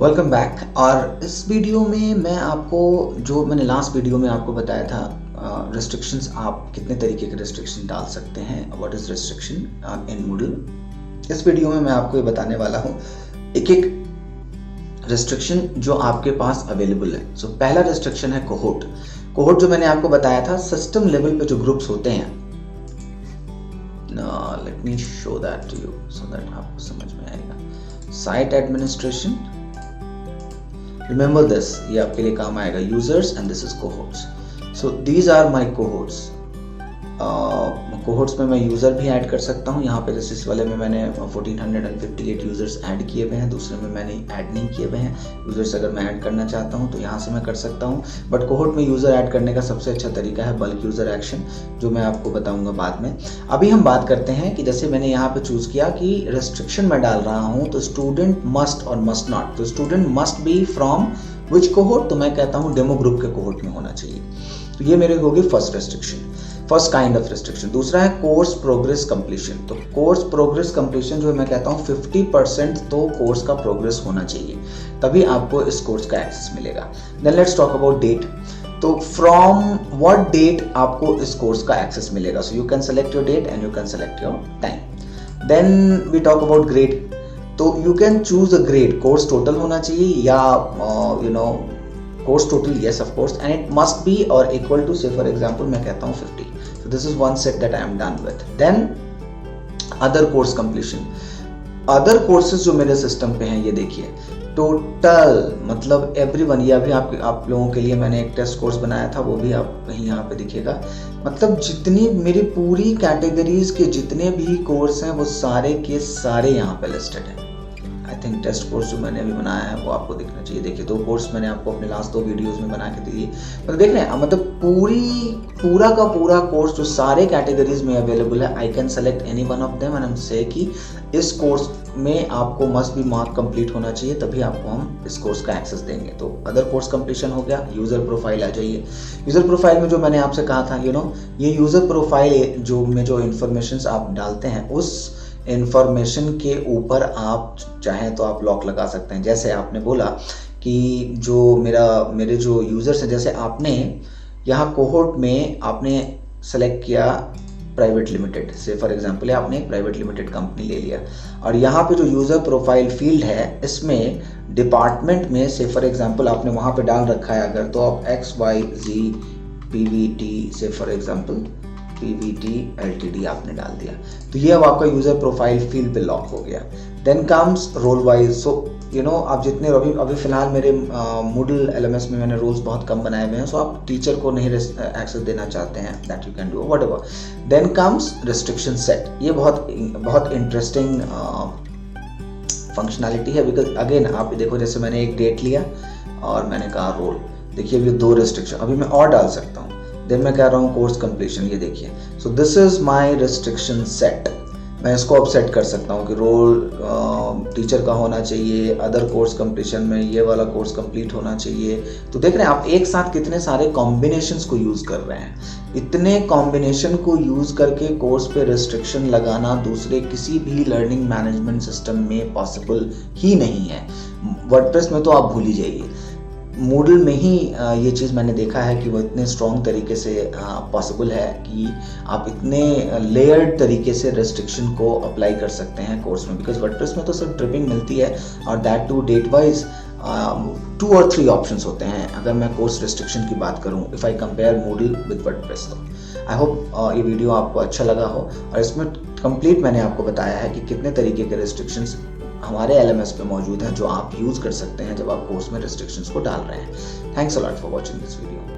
Welcome back. और इस video में मैं आपको जो मैंने लास्ट वीडियो में आपको बताया था रिस्ट्रिक्शंस, आप कितने तरीके के रिस्ट्रिक्शन डाल सकते हैं, what is restriction in Moodle. इस वीडियो में मैं आपको ये बताने वाला हूँ एक एक रिस्ट्रिक्शन जो आपके पास अवेलेबल है। सो पहला रिस्ट्रिक्शन है कोहोर्ट। कोहोर्ट जो मैंने आपको बताया था, सिस्टम लेवल पे जो ग्रुप्स होते हैं, let me show that to you so that आपको समझ में आएगा। साइट एडमिनिस्ट्रेशन, रिमेंबर दिस, ये आपके लिए काम आएगा। Users and this is cohorts. So these are my cohorts. Cohorts में मैं यूजर भी ऐड कर सकता हूँ। यहाँ पे जैसे इस वाले में मैंने 1458 यूजर्स ऐड किए हुए हैं, दूसरे में मैंने ऐड नहीं किए हुए हैं यूजर्स। अगर मैं ऐड करना चाहता हूँ तो यहाँ से मैं कर सकता हूँ, बट कोहोर्ट में यूजर ऐड करने का सबसे अच्छा तरीका है बल्क यूजर एक्शन, जो मैं आपको बताऊंगा बाद में। अभी हम बात करते हैं कि जैसे मैंने यहाँ पे चूज किया कि रेस्ट्रिक्शन मैं डाल रहा हूँ तो स्टूडेंट मस्ट और मस्ट नॉट। तो student must be from which cohort, तो मैं कहता हूँ डेमो ग्रुप के कोहोर्ट में होना चाहिए। तो ये मेरे होगी first restriction, first kind of restriction. दूसरा है कोर्स प्रोग्रेस कंप्लीशन। तो कोर्स प्रोग्रेस कंप्लीशन जो मैं कहता हूँ 50% तो कोर्स का प्रोग्रेस होना चाहिए, तभी आपको इस कोर्स का एक्सेस मिलेगा। Then let's talk about date. तो फ्रॉम व्हाट डेट आपको इस कोर्स का एक्सेस मिलेगा। So you can select your date and you can select your time. Then we talk about grade. तो you can choose a grade, course total होना चाहिए या course total, yes of course, and it must be or equal to, say for example मैं कहता हूँ 50. So this is one set that I am done with. Then other course completion, other courses जो मेरे system पे हैं, ये देखिए total मतलब एवरीवन। ये अभी आप लोगों के लिए मैंने एक टेस्ट कोर्स बनाया था, वो भी आप कहीं यहाँ पे दिखेगा। मतलब जितनी मेरी पूरी कैटेगरीज के जितने भी कोर्स हैं वो सारे के सारे यहाँ पे लिस्टेड है। आई थिंक टेस्ट कोर्स जो मैंने अभी बनाया है वो आपको दिखना चाहिए। देखिए 2 कोर्स मैंने आपको अपने लास्ट 2 वीडियोस में बना के दिए, मतलब देख रहे हैं, मतलब पूरा का पूरा कोर्स जो सारे कैटेगरीज में अवेलेबल है। I can select any one of them and से कि इस कोर्स में आपको मस्ट बी मार्क कंप्लीट होना चाहिए, तभी आपको हम इस कोर्स का एक्सेस देंगे। तो अदर कोर्स कंप्लीशन हो गया। यूजर प्रोफाइल आ जाइए। यूजर प्रोफाइल में जो मैंने आपसे कहा था, ये यूजर प्रोफाइल जो इन्फॉर्मेशन आप डालते हैं, उस इंफॉर्मेशन के ऊपर आप चाहें तो आप लॉक लगा सकते हैं। जैसे आपने बोला कि जो मेरे जो यूजर्स हैं, जैसे आपने यहाँ कोहोर्ट में आपने सेलेक्ट किया प्राइवेट लिमिटेड, से फॉर एग्जांपल आपने एक प्राइवेट लिमिटेड कंपनी ले लिया, और यहाँ पे जो यूजर प्रोफाइल फील्ड है इसमें डिपार्टमेंट में से फॉर एग्जांपल आपने वहाँ पे डाल रखा है अगर, तो आप XYZ PVT से फॉर एग्जांपल PVT LTD आपने डाल दिया, तो ये अब आपका यूजर प्रोफाइल फील्ड पे लॉक हो गया। Then comes role wise. So आप जितने अभी फिलहाल मेरे मूडल LMS में मैंने रोल्स बहुत कम बनाए हुए हैं। सो आप टीचर को नहीं एक्सेस देना चाहते हैं, that you can do whatever. Then comes restriction set. ये बहुत इंटरेस्टिंग फंक्शनैलिटी है, बिकॉज अगेन आप देखो, जैसे मैंने एक डेट लिया और मैंने कहा रोल, देखिए अभी 2 रिस्ट्रिक्शन, अभी मैं और डाल सकता हूँ। देन मैं कह रहा हूँ कोर्स कंप्लीशन, ये देखिए। So this is my restriction set. मैं इसको अब सेट कर सकता हूँ कि रोल टीचर का होना चाहिए, अदर कोर्स कंप्लीशन में ये वाला कोर्स कंप्लीट होना चाहिए। तो देख रहे हैं आप एक साथ कितने सारे कॉम्बिनेशंस को यूज कर रहे हैं। इतने कॉम्बिनेशन को यूज करके कोर्स पे रिस्ट्रिक्शन लगाना दूसरे किसी भी लर्निंग मैनेजमेंट सिस्टम में पॉसिबल ही नहीं है। वर्डप्रेस में तो आप भूल ही जाइए, मूडल में ही ये चीज़ मैंने देखा है कि वो इतने स्ट्रॉन्ग तरीके से पॉसिबल है कि आप इतने लेयर्ड तरीके से रेस्ट्रिक्शन को अप्लाई कर सकते हैं कोर्स में। बिकॉज वर्डप्रेस में तो सिर्फ ट्रिपिंग मिलती है, और दैट टू डेट वाइज 2 और 3 ऑप्शंस होते हैं अगर मैं कोर्स रेस्ट्रिक्शन की बात करूं, if I compare Moodle with WordPress. तो आई होप ये वीडियो आपको अच्छा लगा हो, और इसमें कंप्लीट मैंने आपको बताया है कि कितने तरीके के रेस्ट्रिक्शंस हमारे LMS पे मौजूद हैं जो आप यूज़ कर सकते हैं जब आप कोर्स में रिस्ट्रिक्शंस को डाल रहे हैं। Thanks a lot for watching this video.